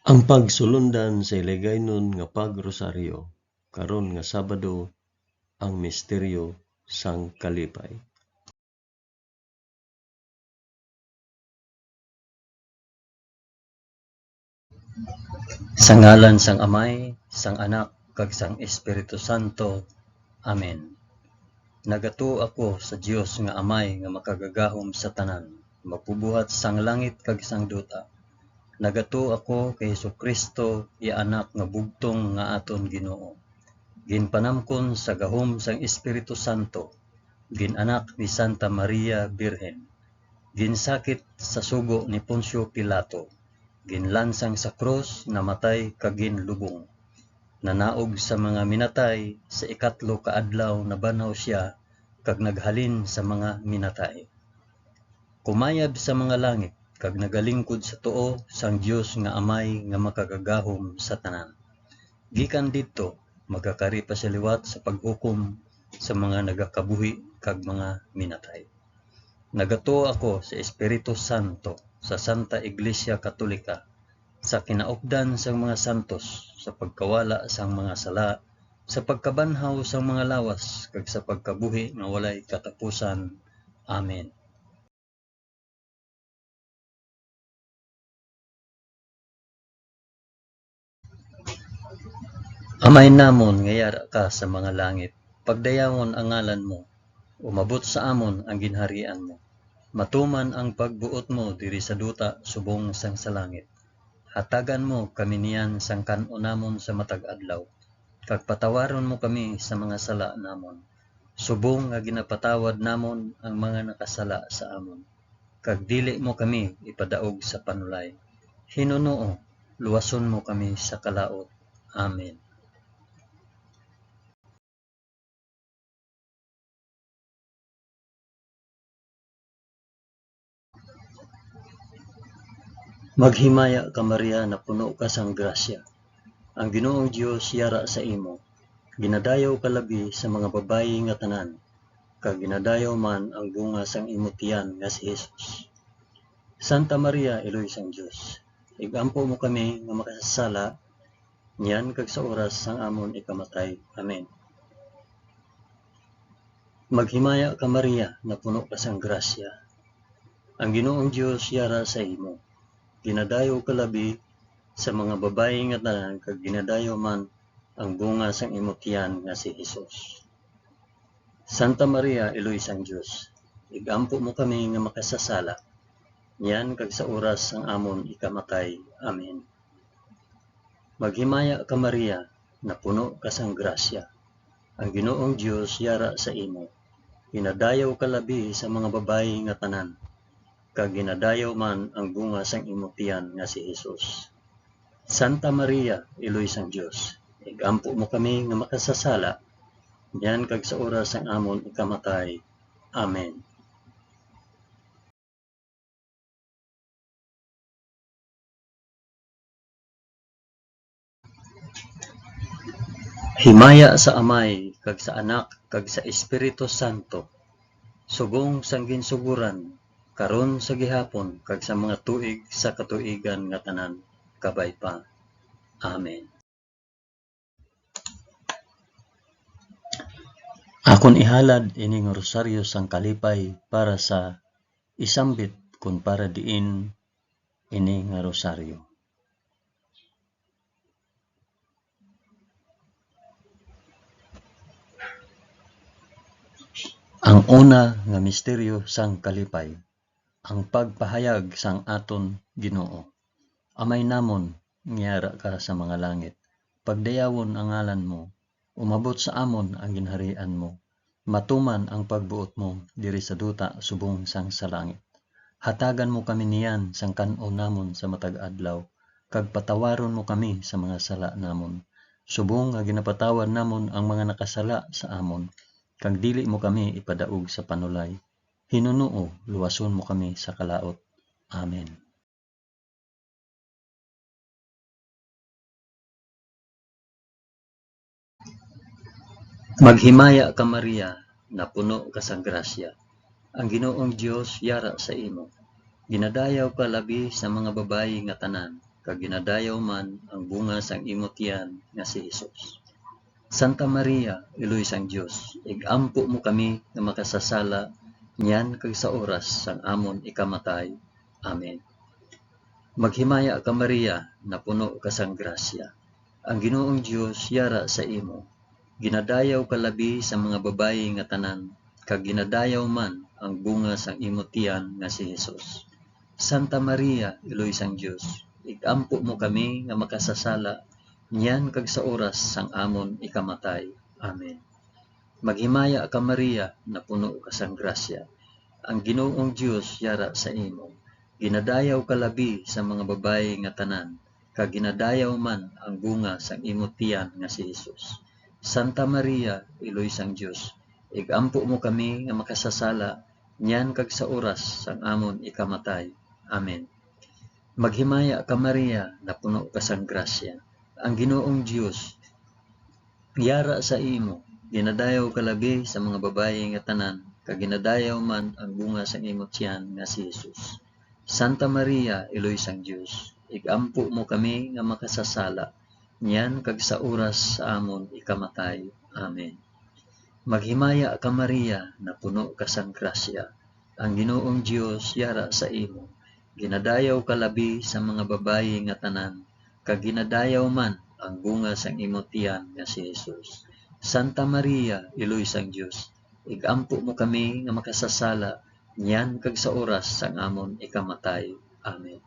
Ang pagsulundan sa iligaynon nga pagrosaryo karon nga Sabado ang misteryo sang kalipay. Sa ngalan sang Amay, sang Anak, kag sang Espiritu Santo. Amen. Nagato ako sa Dios nga Amay nga makagagahom sa tanan, magpubuhat sang langit kag sang duta. Nagato ako kay Jesucristo, iya anak nga bugtong nga aton Ginoo. Ginpanamkon sa gahom sang Espiritu Santo, ginanak ni Santa Maria Birhen, ginsakit sa sugo ni Poncio Pilato, ginlansang sa krus, namatay kag ginlubong. Nanaog sa mga minatay, sa ikatlo ka adlaw nabanhaw siya kag naghalin sa mga minatay. Kumayab sa mga langit kag nagalingkod sa tuo sang Dios nga Amay nga makagagahom sa tanan. Gikan didto magakari pa sa liwat sa paghukom sa mga nagakabuhi kag mga minatay. Nagato ako sa Espiritu Santo, sa Santa Iglesia Katolika, sa kinaupdan sang mga santos, sa pagkawala sang mga sala, sa pagkabanhaw sang mga lawas, kag sa pagkabuhi nga walay katapusan. Amen. Amay namon nga yara ka sa mga langit, pagdayawon ang ngalan mo, umabot sa amon ang ginharian mo. Matuman ang pagbuot mo diri sa duta subong sang sa langit. Hatagan mo kami niyan sang kan-o namon sa matag adlaw, kag patawaron mo kami sa mga sala namon. Subong nga ginapatawad namon ang mga nakasala sa amon. Kag dili mo kami ipadaog sa panulay. Hinunoo, luwason mo kami sa kalaot. Amen. Maghimaya ka Maria na puno ka sang grasya. Ang Ginoong Dios yara sa imo. Ginadayaw ka labi sa mga babayi nga tanan, kag ginadayaw man ang bunga sang imong tiyan nga si Jesus. Santa Maria, Iloy sang Dios, igampo mo kami nga makasasala, niyan kag sa oras sang amon ikamatay. Amen. Maghimaya ka Maria na puno ka sang grasya. Ang Ginoong Dios yara sa imo. Ginadayaw ka labi sa mga babayi nga tanan, kag ginadayaw man ang bunga sang imong tiyan nga si Jesus. Santa Maria, Iloy sang Dios, igampo mo kami nga makasasala, niyan kag sa oras sang amon ikamatay. Amen. Maghimaya ka Maria na puno ka sang grasya. Ang Ginoong Dios yara sa imo. Ginadayaw ka labi sa mga babayi nga tanan, kag ginadayaw man ang bunga sang imong tiyan nga si Jesus. Santa Maria, Iloy sang Dios, igampo mo kami nga makasasala, niyan kag sa oras sang amon ikamatay. Amen. Himaya sa Amay, kag sa Anak, kag sa Espiritu Santo, subong sang ginsuguran, karon sa gihapon, kag sa mga tuig sa katuigan nga tanan, kabay pa. Amen. Akon ihalad ining rosaryo sang kalipay para sa isambit kun para diin ini nga rosaryo. Ang una nga misteryo sang kalipay, ang pagpahayag sang aton Ginoo. Amay namon, ngiyara ka sa mga langit, pagdayawon ang ngalan mo, umabot sa amon ang ginharian mo, matuman ang pagbuot mo diri sa duta subong sang sa langit. Hatagan mo kami niyan sang kan-o namon sa matag adlaw, kag patawaron mo kami sa mga sala namon, subong nga ginapatawad namon ang mga nakasala sa amon, kag dili mo kami ipadaog sa panulay. Hinunoo, luwason mo kami sa kalaot. Amen. Maghimaya ka Maria na puno ka sa grasya. Ang Ginoong Dios yara sa imo. Ginadayaw ka labi sa mga babayi nga tanan, kag ginadayaw man ang bunga sang imong tiyan nga si Hesus. Santa Maria, Iloy sang Dios, igampo mo kami nga makasasala niyan kag sa oras sang amon ikamatay. Amen. Maghimaya ka Maria, na puno ka sang grasya. Ang Ginoong Dios yara sa imo. Ginadayaw ka labi sa mga babayi nga tanan, kag ginadayaw man ang bunga sang imo tiyan nga si Hesus. Santa Maria, Iloy sang Dios, igampo mo kami nga makasasala niyan kag sa oras sang amon ikamatay. Amen. Maghimaya ka Maria, na puno ka sang grasya. Ang Ginoong Dios yara sa imo. Ginadayaw ka labi sa mga babayi nga tanan, kag ginadayaw man ang bunga sang imo tiyan nga si Hesus. Santa Maria, Iloy sang Dios, igampo mo kami nga makasasala niyan kag sa oras sang amon ikamatay. Amen. Maghimaya ka Maria, na puno ka sang grasya. Ang Ginoong Dios yara sa imo. Ginadayaw ka labi sa mga babayi nga tanan, kag ginadayaw man ang bunga sang imo tiyan nga si Hesus. Santa Maria, Iloy sang Dios, igampo mo kami nga makasasala niyan kag sa oras sa amon ikamatay. Amen. Maghimaya ka Maria, na puno ka sang grasya. Ang Ginoong Dios yara sa imo. Ginadayaw ka labi sa mga babayi nga tanan, kag ginadayaw man ang bunga sang imo tiyan nga si Hesus. Santa Maria, Iloy sang Dios, igampo mo kami nga makasasala niyan kag sa oras sang amon ikamatay. Amen.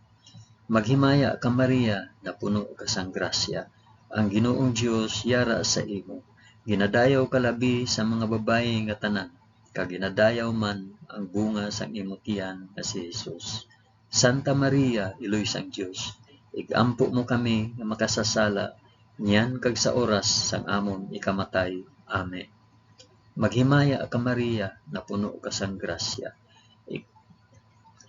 Maghimaya ka Maria, na puno ka sang grasya. Ang Ginoong Dios yara sa imo. Ginadayaw ka labi sa mga babayi nga tanan, kag ginadayaw man ang bunga sang imo tiyan nga si Hesus. Santa Maria, Iloy sang Dios, igampo mo kami nga makasasala niyan kag sa oras sang amon ikamatay. Amen. Maghimaya ka Maria, na puno ka sang grasya.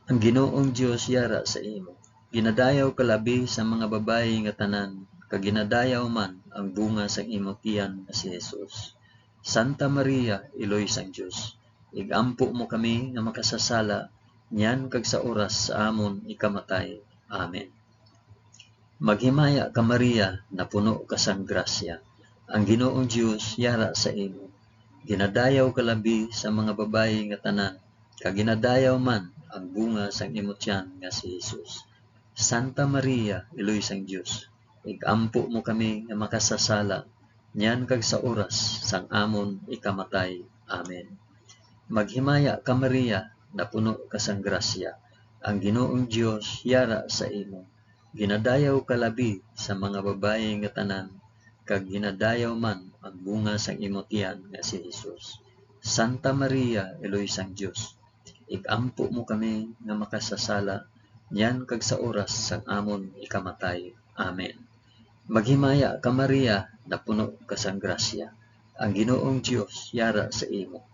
Ang Ginoong Dios yara sa imo. Ginadayaw ka labi sa mga babayi nga tanan, kag ginadayaw man ang bunga sang imo tiyan nga si Hesus. Santa Maria, Iloy sang Dios, igampo mo kami nga makasasala niyan kag sa oras sa amon ikamatay. Amen. Maghimaya ka Maria, na puno ka sang grasya. Ang Ginoong Dios yara sa imo. Ginadayaw ka labi sa mga babayi nga tanan, kag ginadayaw man ang bunga sang imo tiyan nga si Hesus. Santa Maria, Iloy sang Dios, igampo mo kami nga makasasala niyan kag sa oras sang amon ikamatay. Amen. Maghimaya ka Maria, na puno ka sang grasya. Ang Ginoong Dios yara sa imo. Ginadayaw ka labi sa mga babayi nga tanan, kag ginadayaw man ang bunga sang imo tiyan nga si Hesus. Santa Maria, Iloy sang Dios, igampo mo kami nga makasasala niyan kag sa oras sang amon ikamatay. Amen. Maghimaya ka Maria, na puno ka sang grasya. Ang Ginoong Dios yara sa imo.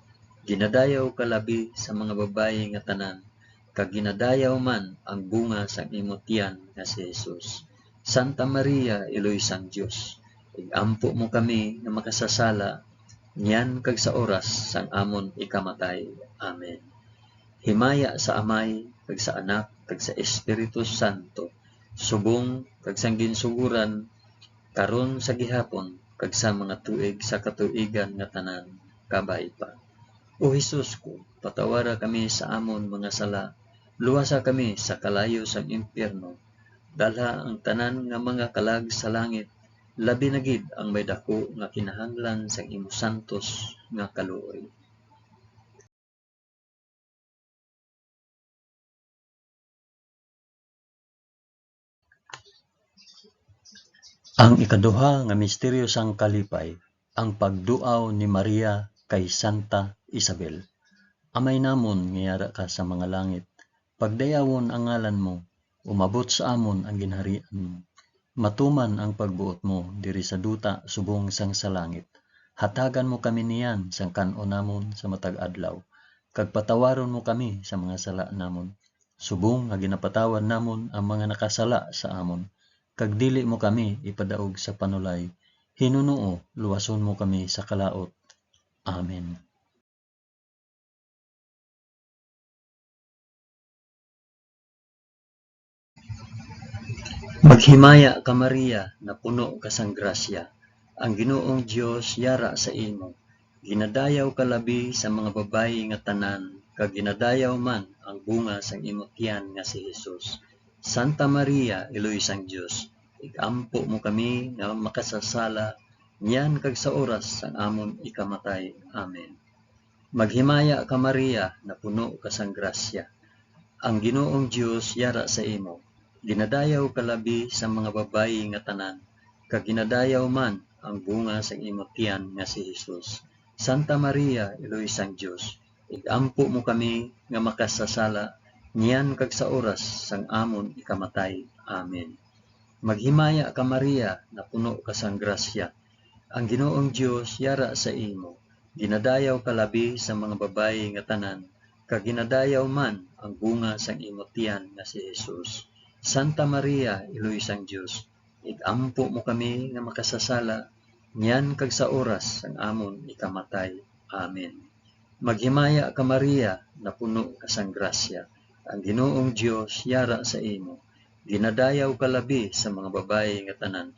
Ginadayaw ka labi sa mga babayi nga tanan, kag ginadayaw man ang bunga sang imo tiyan nga si Hesus. Santa Maria, Iloy sang Dios, igampo mo kami nga makasasala niyan kag sa oras sang amon ikamatay. Amen. Himaya sa Amay, kag sa Anak, kag sa Espiritu Santo, subong kag sang ginsuguran karon sa gihapon kag sa mga tuig sa katuigan nga tanan, kabay pa. O Hesus ko, patawara kami sa amon mga sala, luwasa kami sa kalayo sang impyerno, dalha ang tanan nga mga kalag sa langit, labi na gid ang may dako nga kinahanglan sang imo santos nga kaluoy. Ang ikaduha nga misteryo sang kalipay, ang pagduaw ni Maria kay Santa Isabel. Amay namon nga yara ka sa mga langit, pagdayawon ang ngalan mo, umabot sa amon ang ginharian mo. Matuman ang pagbuot mo diri sa duta subong sang sa langit. Hatagan mo kami niyan sang kan-o namon sa matag adlaw, kag patawaron mo kami sa mga sala namon. Subong nga ginapatawan namon ang mga nakasala sa amon. Kag dili mo kami ipadaog sa panulay, Hinunoo, luwason mo kami sa kalaot. Amen. Maghimaya ka Maria, na puno ka sang grasya. Ang Ginoong Dios yara sa imo. Ginadayaw ka labi sa mga babayi nga tanan, kag ginadayaw man ang bunga sang imong tiyan nga si Jesus. Santa Maria, Iloy sang Dios, igampo mo kami nga makasasala, niyan kag sa oras sang amon ikamatay. Amen. Maghimaya ka Maria, na puno ka sang grasya. Ang Ginoong Dios yara sa imo. Ginadayaw ka labi sa mga babayi nga tanan, kag ginadayaw man ang bunga sang imong tiyan nga si Jesus. Santa Maria, Iloy sang Dios, igampo mo kami nga makasasala, niyan kag sa oras sang amon ikamatay. Amen. Maghimaya ka Maria, na puno ka sang grasya. Ang Ginoong Dios yara sa imo. Ginadayaw ka labi sa mga babayi nga tanan, kag ginadayaw man ang bunga sang imong tiyan nga si Jesus. Santa Maria, Iloy sang Dios, igampo mo kami nga makasasala, niyan kag sa oras sang amon ikamatay. Amen. Maghimaya ka Maria, na puno ka sang grasya. Ang Ginoong Dios yara sa imo. Ginadayaw ka labi sa mga babayi nga tanan,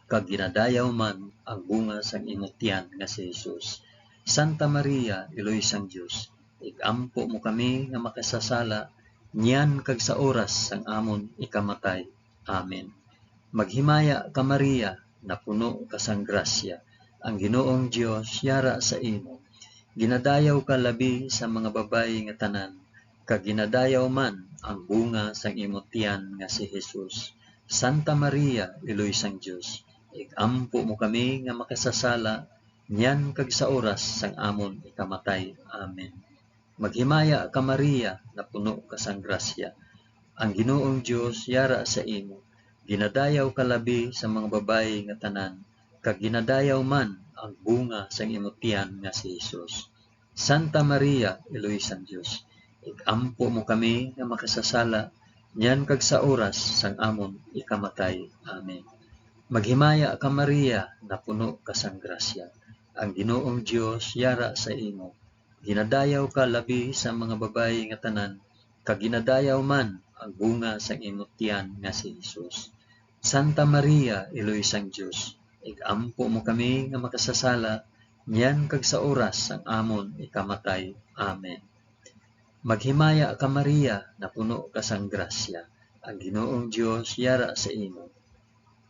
kag ginadayaw man ang bunga sang imong tiyan nga si Jesus. Santa Maria, Iloy sang Dios, igampo mo kami nga makasasala, niyan kag sa oras sang amon ikamatay. Amen. Maghimaya ka Maria, na puno ka sang grasya. Ang Ginoong Dios yara sa imo. Ginadayaw ka labi sa mga babayi nga tanan, kag ginadayaw man ang bunga sang imong tiyan nga si Jesus. Santa Maria, Iloy sang Dios, igampo mo kami nga makasasala, niyan kag sa oras sang amon ikamatay. Amen. Maghimaya ka Maria, na puno ka sang grasya. Ang Ginoong Dios yara sa imo. Ginadayaw ka labi sa mga babayi nga tanan, kag ginadayaw man ang bunga sang imong tiyan nga si Jesus. Santa Maria, Iloy sang Dios, igampo mo kami nga makasasala, niyan kag sa oras sang amon ikamatay. Amen. Maghimaya ka Maria, na puno ka sang grasya. Ang Ginoong Dios yara sa imo. Ginadayaw ka labi sa mga babayi nga tanan, kag ginadayaw man ang bunga sang imong tiyan nga si Jesus. Santa Maria, Iloy sang Dios, igampo mo kami nga makasasala, niyan kag sa oras sang amon ikamatay. Amen. Maghimaya ka Maria, na puno ka sang grasya. Ang Ginoong Dios yara sa imo.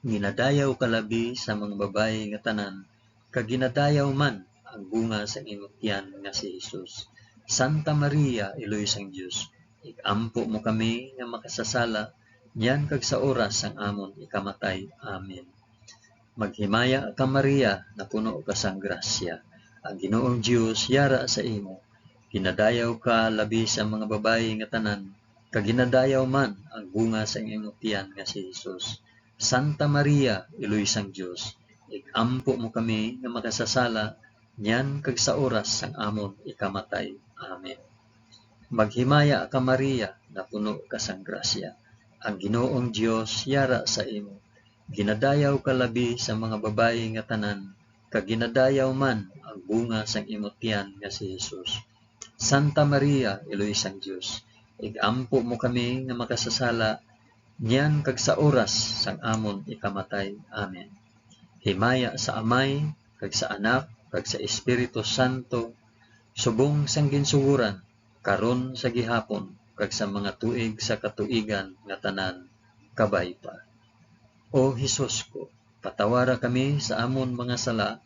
Ginadayaw ka labi sa mga babayi nga tanan, kag ginadayaw man ang bunga sa imong tiyan nga si Jesus. Santa Maria, Iloy sang Dios, igampo mo kami nga makasasala, niyan kag sa oras sang amon ikamatay. Amen. Maghimaya ka Maria, na puno ka sang grasya. Ang Ginoong Dios yara sa imo. Ginadayaw ka labi sa mga babayi nga tanan, kag ginadayaw man ang bunga sa imong tiyan nga si Jesus. Santa Maria, Iloy sang Dios, igampo mo kami nga makasasala, niyan kag sa oras sang amon ikamatay. Amen. Maghimaya ka Maria, na puno ka sang grasya. Ang Ginoong Dios yara sa imo. Ginadayaw ka labi sa mga babayi nga tanan, kag ginadayaw man ang bunga sang imong tiyan nga si Jesus. Santa Maria, Iloy sang Dios, igampo mo kami nga makasasala, niyan kag sa oras sang amon ikamatay. Amen. Himaya sa Amay, kag sa Anak, kag sa Espiritu Santo, subong sang ginsuguran, karon sa gihapon, kag sa mga tuig sa katuigan nga tanan, kabay pa. O Hesus ko, patawara kami sa amon mga sala,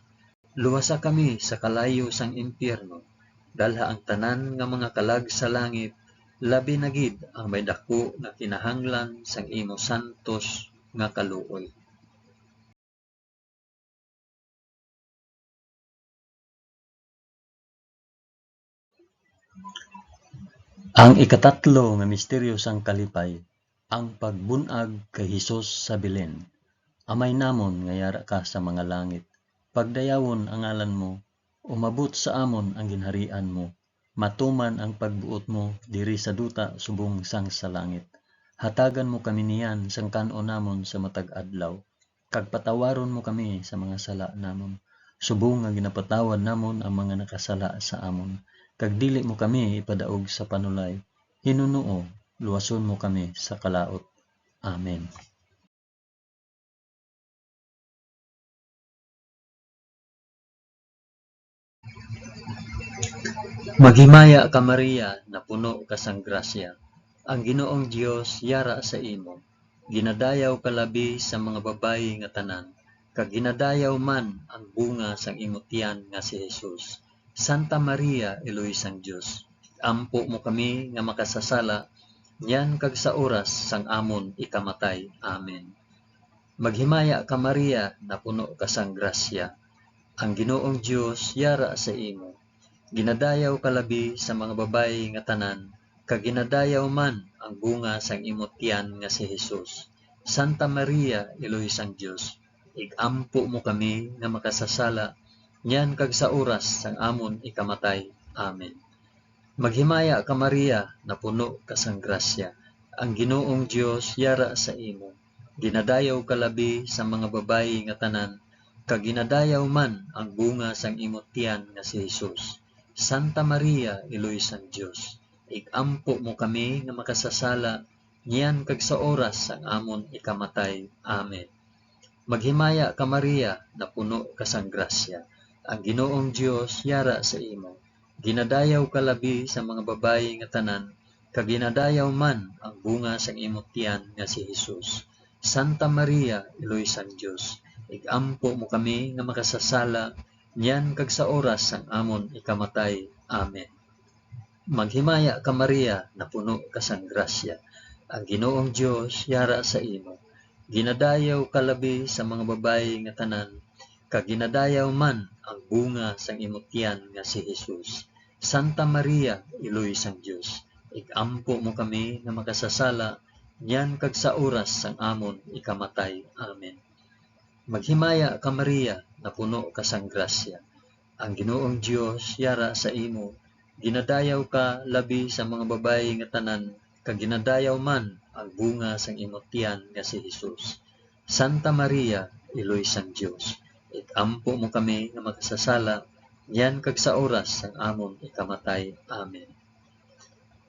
luwasa kami sa kalayo sang impyerno, dalha ang tanan nga mga kalag sa langit, labi na gid ang may dako nga kinahanglan sang imo santos nga kaluoy. Ang ikatatlo nga misteryo sang kalipay, ang pagbunag kay Hesus sa Belen. Amay namon nga yara ka sa mga langit, pagdayawon ang ngalan mo, umabot sa amon ang ginharian mo, matuman ang pagbuot mo diri sa duta subong sang sa langit. Hatagan mo kami niyan sang kanon namon sa matag adlaw, kag patawaron mo kami sa mga sala namon, subong nga ginapatawad namon ang mga nakasala sa amon, kag dili mo kami ipadaog sa panulay. Hinunoo, luwason mo kami sa kalaot. Amen. Maghimaya ka Maria, na puno ka sang grasya. Ang Ginoong Dios yara sa imo. Ginadayaw ka labi sa mga babayi nga tanan, kag ginadayaw man ang bunga sang imong tiyan nga si Jesus. Santa Maria, Eloy sang Dios, ampo mo kami nga makasasala, yan kag sa oras sang amon ikamatay. Amen. Maghimaya ka Maria, na puno ka sang grasya. Ang Ginoong Dios yara sa imo. Ginadayaw ka labi sa mga babayi nga tanan, kag ginadayaw man ang bunga sang imong tiyan nga si Jesus. Santa Maria, Eloy sang Dios, igampo mo kami nga makasasala, nyan kag sa oras sang amon ikamatay. Amen. Maghimaya ka Maria, na puno ka sang grasya. Ang Ginoong Dios yara sa imo. Ginadayaw ka labi sa mga babayi nga tanan, kag ginadayaw man ang bunga sang imong tiyan nga si Jesus. Santa Maria, Eloy sang Dios, igampo mo kami nga makasasala, niyan kag sa oras sang amon ikamatay. Amen. Maghimaya ka Maria, na puno ka sang grasya. Ang Ginoong Dios yara sa imo. Ginadayaw ka labi sa mga babayi nga tanan, kag ginadayaw man ang bunga sang imong tiyan nga si Jesus. Santa Maria, Eloy sang Dios, igampo mo kami nga makasasala, niyan kag sa oras sang amon ikamatay. Amen. Maghimaya ka Maria, na puno ka sang grasya. Ang Ginoong Dios yara sa imo. Ginadayaw ka labi sa mga babayi nga tanan, kag ginadayaw man ang bunga sang imong tiyan nga si Jesus. Santa Maria, Eloy sang Dios, igampo mo kami nga makasasala, niyan kag sa oras sang amon ikamatay. Amen. Maghimaya ka Maria, na puno ka sang grasya. Ang Ginoong Dios yara sa imo. Ginadayaw ka labi sa mga babayi nga tanan, kag ginadayaw man ang bunga sang imong tiyan nga si Jesus. Santa Maria, Eloy sang Dios, igampo mo kami nga makasasala, yan kag sa oras sang amon ikamatay. Amen.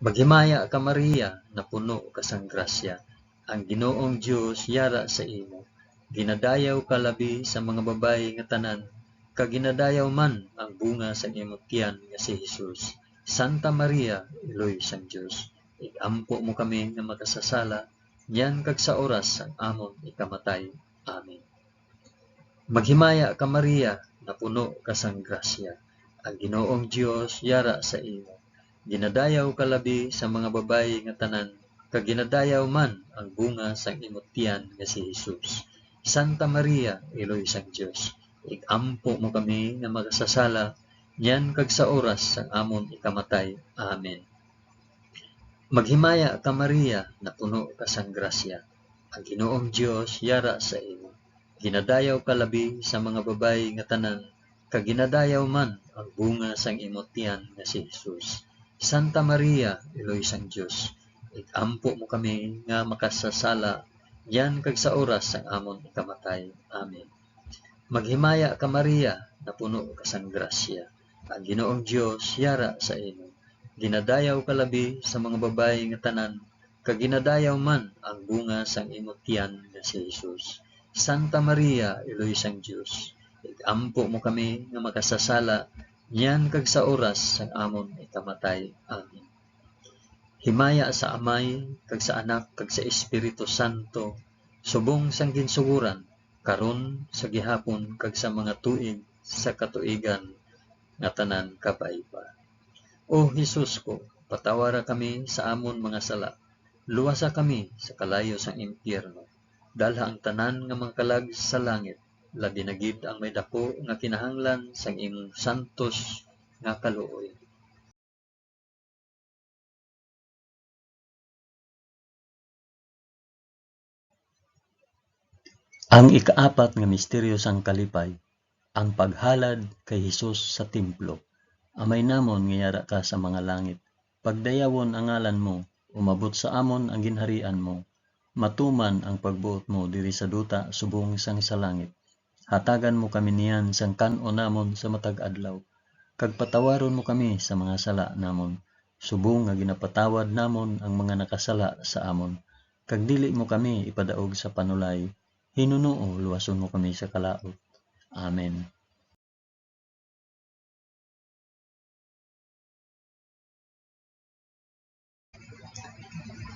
Maghimaya ka Maria, na puno ka sang grasya. Ang Ginoong Dios yara sa imo. Ginadayaw ka labi sa mga babayi nga tanan, kag ginadayaw man ang bunga sang imong tiyan nga si Jesus. Santa Maria, Eloy sang Dios, igampo mo kami nga makasasala, yan kag sa oras sang amon ikamatay. Amen. Maghimaya ka Maria, na puno ka sang grasya. Ang Ginoong Dios yara sa imo. Ginadayaw ka labi sa mga babayi nga tanan, kag ginadayaw man ang bunga sang imong tiyan nga si Jesus. Santa Maria, Eloy sang Dios, igampo mo kami nga makasasala, yan kag sa oras sang amon ikamatay. Amen. Maghimaya ka Maria, na puno ka sang grasya. Ang Ginoong Dios yara sa imo. Ginadayaw ka labi sa mga babayi nga tanan, kag ginadayaw man ang bunga sang imong tiyan nga si Jesus. Santa Maria, Eloy sang Dios, igampo mo kami nga makasasala, yan kag sa oras sang amon ikamatay. Amen. Maghimaya ka Maria, na puno ka sang grasya. Ang Ginoong Dios yara sa imo. Ginadayaw ka labi sa mga babayi nga tanan, kag ginadayaw man ang bunga sang imong tiyan nga si Jesus. Santa Maria, Eloy sang Dios, igampo mo kami nga makasasala, niyan kag sa oras sang amon ikamatay. Amen. Himaya sa Amay, kag sa Anak, kag sa Espiritu Santo, subong sang ginsuguran, karon sa gihapon, kag sa mga tuig sa katuigan nga tanan kabayba. O Jesus ko, patawara kami sa amon mga sala, luwasa kami sa kalayo sang impyerno, dalha ang tanan nga mga kalag sa langit, labi na gid ang may dako nga kinahanglan sang imong santos nga kaluoy. Ang ikaapat nga misteryo sang kalipay, ang paghalad kay Hesus sa templo. Amay namon nga yara ka sa mga langit. Pagdayawon ang ngalan mo, umabot sa amon ang ginharian mo. Matuman ang pagbuot mo diri sa duta subong sang sa langit. Hatagan mo kami niyan sang kan-o namon sa matag adlaw. Kag patawaron mo kami sa mga sala namon, subong nga ginapatawad namon ang mga nakasala sa amon. Kag dili mo kami ipadaog sa panulay, hinunoo luwason mo kami sa kalaot. Amen.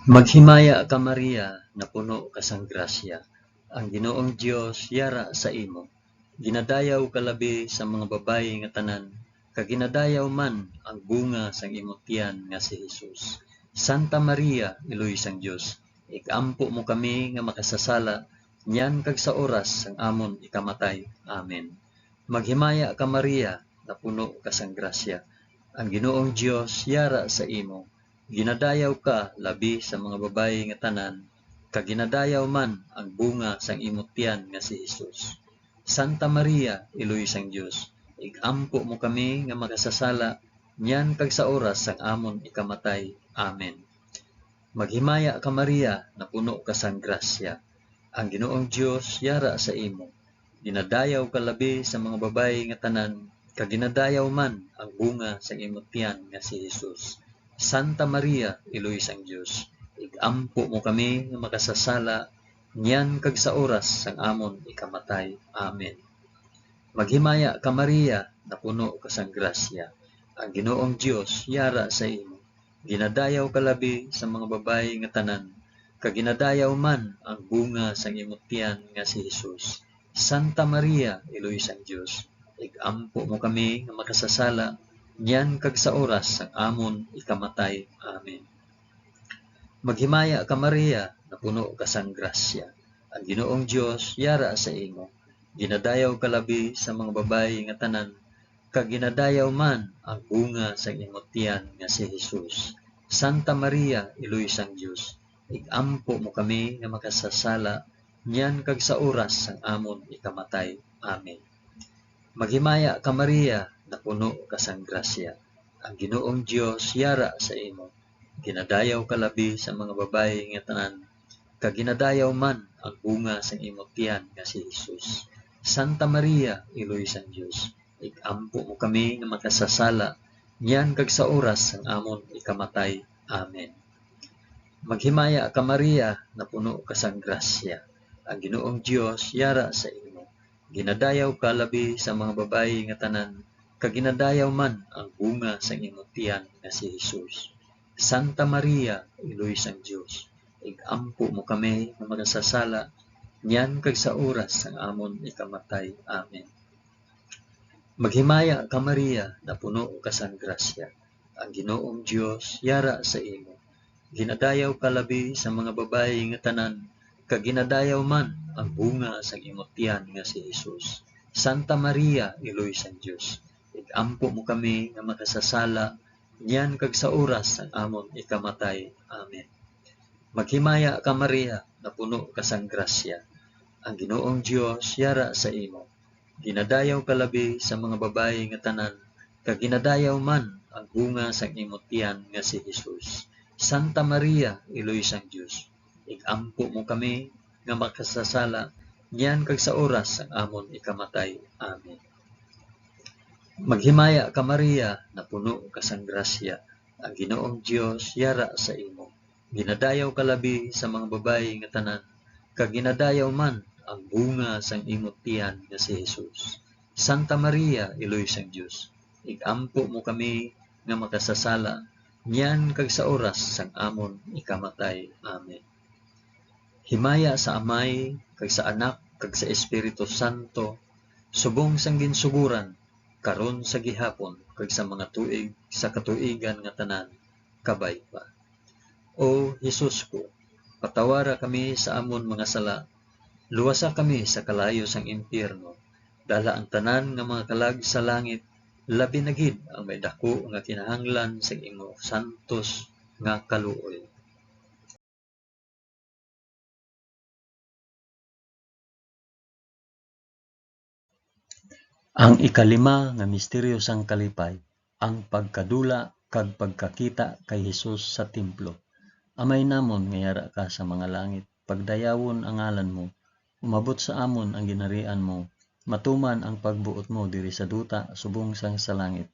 Maghimaya ka Maria, na puno ka sang grasya. Ang Ginoong Dios yara sa imo. Ginadayaw ka labi sa mga babayi nga tanan, kag ginadayaw man ang bunga sang imong tiyan nga si Hesus. Santa Maria, iloy sang Dios, ikampo mo kami nga makasasala, nyan kag sa oras sang amon ikamatay. Amen. Maghimaya ka Maria, na puno ka sang grasya. Ang Ginoong Dios yara sa imo. Ginadayaw ka labi sa mga babayi nga tanan, kag ginadayaw man ang bunga sang imong tiyan nga si Hesus. Santa Maria, iloy sang Dios, igampo mo kami nga makasasala, nyan kag sa oras sang amon ikamatay. Amen. Maghimaya ka Maria, na puno ka sang grasya. Ang Ginoong Dios yara sa imo. Ginadayaw ka labi sa mga babayi nga tanan, kag ginadayaw man ang bunga sang imong tiyan nga si Hesus. Santa Maria, iloy sang Dios, igampo mo kami nga makasasala, nyan kag sa oras sang amon ikamatay. Amen. Maghimaya ka Maria, na puno ka sang grasya. Ang Ginoong Dios yara sa imo. Ginadayaw ka labi sa mga babayi nga tanan, kag ginadayaw man ang bunga sang imong tiyan nga si Hesus. Santa Maria, iloy sang Dios, igampo mo kami nga makasasala, nyan kag sa oras sang amon ikamatay. Amen. Maghimaya ka Maria, na puno ka sang grasya. Ang Ginoong Dios yara sa imo. Ginadayaw ka labi sa mga babayi nga tanan, kag ginadayaw man ang bunga sang imong tiyan nga si Hesus. Santa Maria, iloy sang Dios, igampo mo kami nga makasasala, nyan kag sa oras sang amon ikamatay. Amen. Maghimaya ka Maria, na puno ka sang grasya. Ang Ginoong Dios yara sa imo. Ginadayaw ka labi sa mga babayi nga tanan, kag ginadayaw man ang bunga sang imong tiyan nga si Hesus. Santa Maria, iloy sang Dios, igampo mo kami nga makasasala, nyan kag sa oras sang amon ikamatay. Amen. Maghimaya ka Maria, na puno ka sang grasya. Ang Ginoong Dios yara sa imo. Ginadayaw ka labi sa mga babayi nga tanan, kag ginadayaw man ang bunga sang imong tiyan nga si Hesus. Santa Maria, iloy sang Dios, igampo mo kami nga makasasala, nyan kag sa oras sang amon ikamatay. Amen. Maghimaya ka Maria, na puno ka sang grasya. Ang Ginoong Dios yara sa imo. Ginadayaw ka labi sa mga babayi nga tanan, kag ginadayaw man ang bunga sang imong tiyan nga si Hesus. Santa Maria, iloy sang Dios, igampo mo kami nga makasasala, nyan kag sa oras sang amon ikamatay. Amen. Maghimaya ka Maria, na puno ka sang grasya. Ang Ginoong Dios yara sa imo. Ginadayaw ka labi sa mga babayi nga tanan, kag ginadayaw man ang bunga sang imong tiyan nga si Hesus. Santa Maria, iloy sang Dios, igampo mo kami nga makasasala, nyan kag sa oras sang amon ikamatay. Amen. Maghimaya ka Maria, na puno ka sang grasya. Ang Ginoong Dios yara sa imo. Ginadayaw ka labi sa mga babayi nga tanan, kag ginadayaw man ang bunga sang imong tiyan nga si Hesus. Santa Maria, iloy sang Dios, igampo mo kami nga makasasala, nyan kag sa oras sang amon ikamatay. Amen. Himaya sa Amay, kag sa Anak, kag sa Espiritu Santo, subong sang ginsuguran, karon sa gihapon, kag sa mga tuig sa katuigan nga tanan, kabay pa. O Hesus ko, patawara kami sa amon mga sala, luwasa kami sa kalayo sang impyerno, dala ang tanan nga mga kalag sa langit, labi na gid ang may dako nga kinahanglan sa imo santos nga kaluoy. Ang ikalima nga misteryo sang kalipay, ang pagkadula kag pagkakita kay Hesus sa templo. Amay namon nga yara ka sa mga langit, pagdayawon ang ngalan mo, umabot sa amon ang ginharian mo, matuman ang pagbuot mo diri sa duta subong sang sa langit.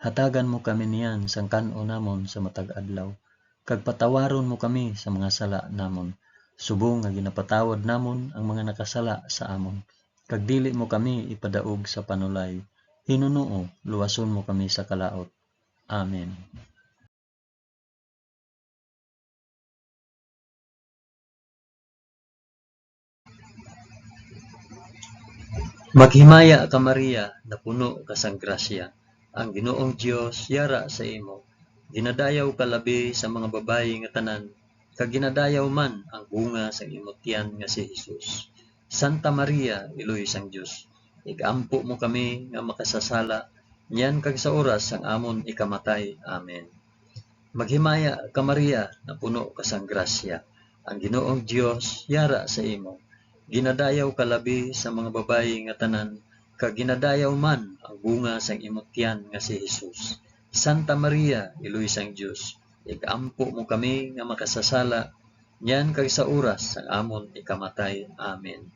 Hatagan mo kami niyan sang kan-o namon sa matag adlaw, kag patawaron mo kami sa mga sala namon, subong nga ginapatawad namon ang mga nakasala sa amon. Kag dili mo kami ipadaog sa panulay, Hinunoo, luwason mo kami sa kalaot. Amen. Maghimaya ka Maria, na puno ka sang grasya. Ang Ginoong Dios yara sa imo. Ginadayaw ka labi sa mga babayi nga tanan, kag ginadayaw man ang bunga sa imong tiyan nga si Hesus. Santa Maria, Iloy sang Dios, igampo mo kami nga makasasala, niyan kag sa oras sang amon ikamatay. Amen. Maghimaya ka Maria, na puno ka sang grasya. Ang Ginoong Dios yara sa imo. Ginadayaw ka labi sa mga babayi nga tanan, kag ginadayaw man ang bunga sang imong tiyan nga si Hesus. Santa Maria, Iloy sang Dios, igampo mo kami nga makasasala, niyan kag sa oras sang amon ikamatay. Amen.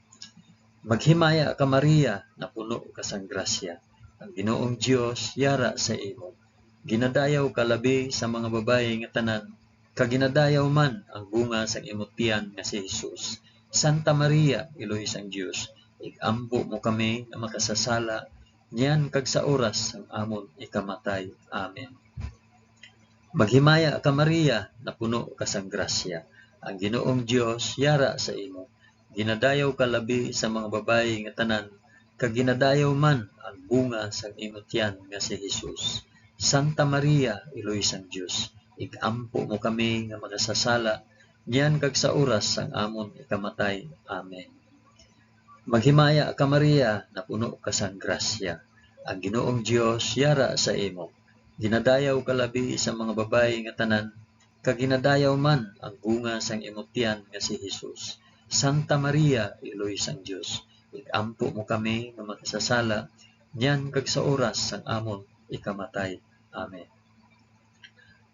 Maghimaya ka Maria, na puno ka sang grasya. Ang Ginoong Dios yara sa imo. Ginadayaw ka labi sa mga babayi nga tanan, kag ginadayaw man ang bunga sang imong tiyan nga si Hesus. Santa Maria, Iloy sang Dios, igampo mo kami nga makasasala, niyan kag sa oras sang amon ikamatay. Amen. Maghimaya ka Maria, na puno ka sang grasya. Ang Ginoong Dios yara sa imo. Ginadayaw ka labi sa mga babayi nga tanan, kag ginadayaw man ang bunga sang imong tiyan nga si Hesus. Santa Maria, Iloy sang Dios, igampo mo kami nga makasasala, niyan kag sa oras sang amon ikamatay. Amen. Maghimaya ka Maria, na puno ka sang grasya. Ang Ginoong Dios yara sa imo. Ginadayaw ka labi sa mga babayi nga tanan, kag ginadayaw man ang bunga sang imong tiyan nga si Hesus. Santa Maria, Iloy sang Dios, igampo mo kami nga makasasala, niyan kag sa oras sang amon ikamatay. Amen.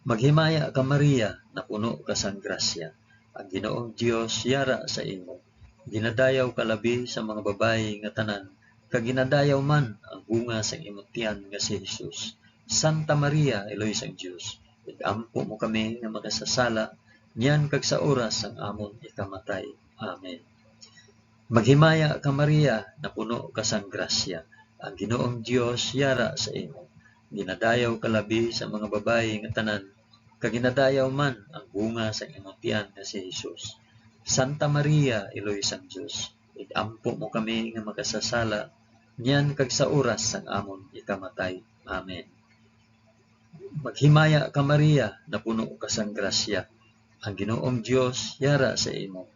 Maghimaya ka Maria, na puno ka sang grasya. Ang Ginoong Dios yara sa imo. Ginadayaw ka labi sa mga babayi nga tanan, kag ginadayaw man ang bunga sang imong tiyan nga si Hesus. Santa Maria, Iloy sang Dios, igampo mo kami nga makasasala, niyan kag sa oras sang amon ikamatay. Amen. Maghimaya ka Maria, na puno ka sang grasya. Ang Ginoong Dios yara sa imo. Ginadayaw ka labi sa mga babayi nga tanan, kag ginadayaw man ang bunga sa imong tiyan nga si Hesus. Santa Maria, Iloy sang Dios, igampo mo kami nga makasasala, niyan kag sa oras sang amon ikamatay. Amen. Maghimaya ka Maria, na puno ka sang grasya. Ang Ginoong Dios yara sa imo.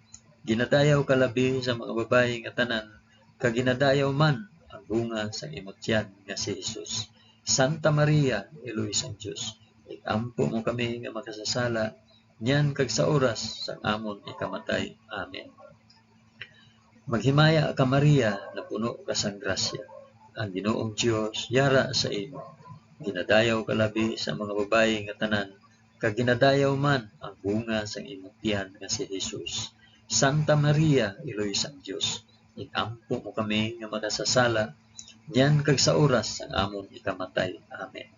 Ginadayaw ka labi sa mga babayi nga tanan, kag ginadayaw man ang bunga sa imong tiyan nga si Hesus. Santa Maria, Iloy sang Dios, igampo mo kami nga makasasala, niyan kag sa oras sang amon ikamatay. Amen. Maghimaya ka Maria, na puno ka sang grasya. Ang Ginoong Dios yara sa imo. Ginadayaw ka labi sa mga babayi nga tanan, kag ginadayaw man ang bunga sang imong tiyan nga si Hesus. Santa Maria, Iloy sang Dios, igampo mo kami nga makasasala, niyan kag sa oras sang amon ikamatay. Amen.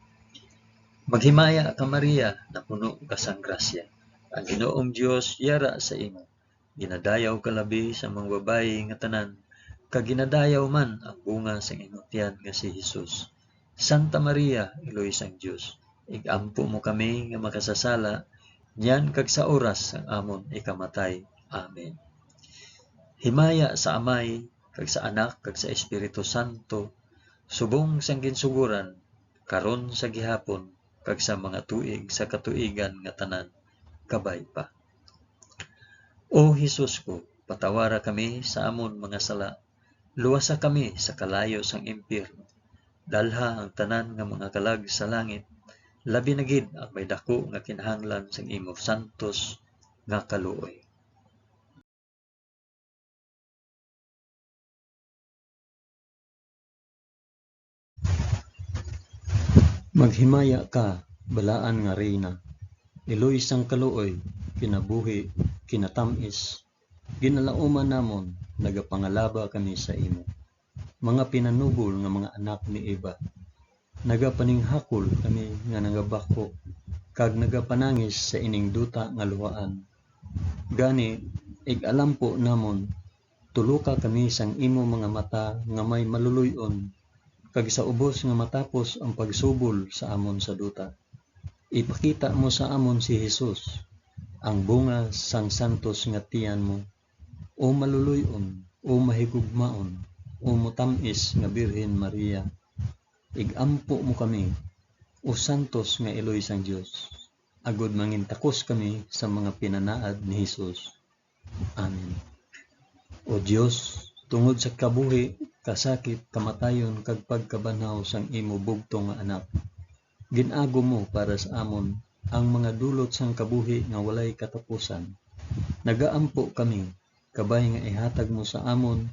Maghimaya ka Maria, na puno ka sang grasya. Ang Ginoong Dios yara sa imo. Ginadayaw ka labi sa mga babayi nga tanan, kag ginadayaw man ang bunga sang imong tiyan nga si Hesus. Santa Maria, Iloy sang Dios, igampo mo kami nga makasasala, niyan kag sa oras sang amon ikamatay. Amen. Himaya sa Amay, kag sa Anak, kag sa Espiritu Santo, subong sang ginsuguran, karon sa gihapon, kag sa mga tuig sa katuigan nga tanan, kabay pa. O Hesus ko, patawara kami sa amon mga sala, luwasa kami sa kalayo sang impyerno, dalha ang tanan nga mga kalag sa langit, labi na gid ang may dako nga kinahanglan sang imo santos nga kaluoy. Maghimaya ka, balaan nga reyna, iloy sang kaluoy, kinabuhi, kinatamis, ginalauman namon, nagapangalaba kami sa imo. Mga pinanubol nga mga anak ni Eva, nagapaninghakol kami nga nagabako, kag nagapanangis sa ining duta nga luhaan. Gani, ig-alampo namon, tuluka kami sang imo mga mata nga may maluluyon, kag sa ubos nga matapos ang pagsubol sa amon sa duta. Ipakita mo sa amon si Hesus, ang bunga sang santos nga tiyan mo, o maluluyon, o mahigugmaon, o mutamis nga Birhen Maria, igampo mo kami, o santos nga Eloy sang Dios, agod mangintakos kami sa mga pinanaad ni Hesus. Amen. O Dios, tungod sa kabuhi, kasakit, kamatayon, kag pagkabanhaw sang imo bugtong nga anak, ginago mo para sa amon ang mga dulot sang kabuhi nga walay katapusan. Nagaampo kami, kabay nga ihatag mo sa amon,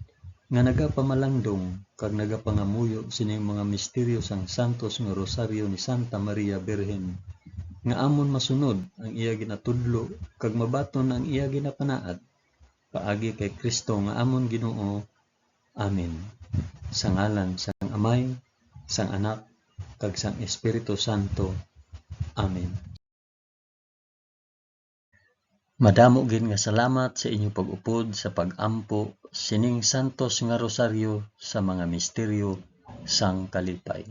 nga nagapamalandong, kag nagapangamuyo sining mga misteryo sang santos nga rosaryo ni Santa Maria Birhen, nga amon masunod ang iya ginatudlo, kag mabaton ang iya ginapanaad, paagi kay Kristo nga amon Ginoo. Amen. Sa ngalan sang Amay, sang Anak, kag sang Espiritu Santo. Amen. Madamo gid nga salamat sa inyong pag-upod sa pag-ampo sining santos nga rosaryo sa mga misteryo sang kalipay.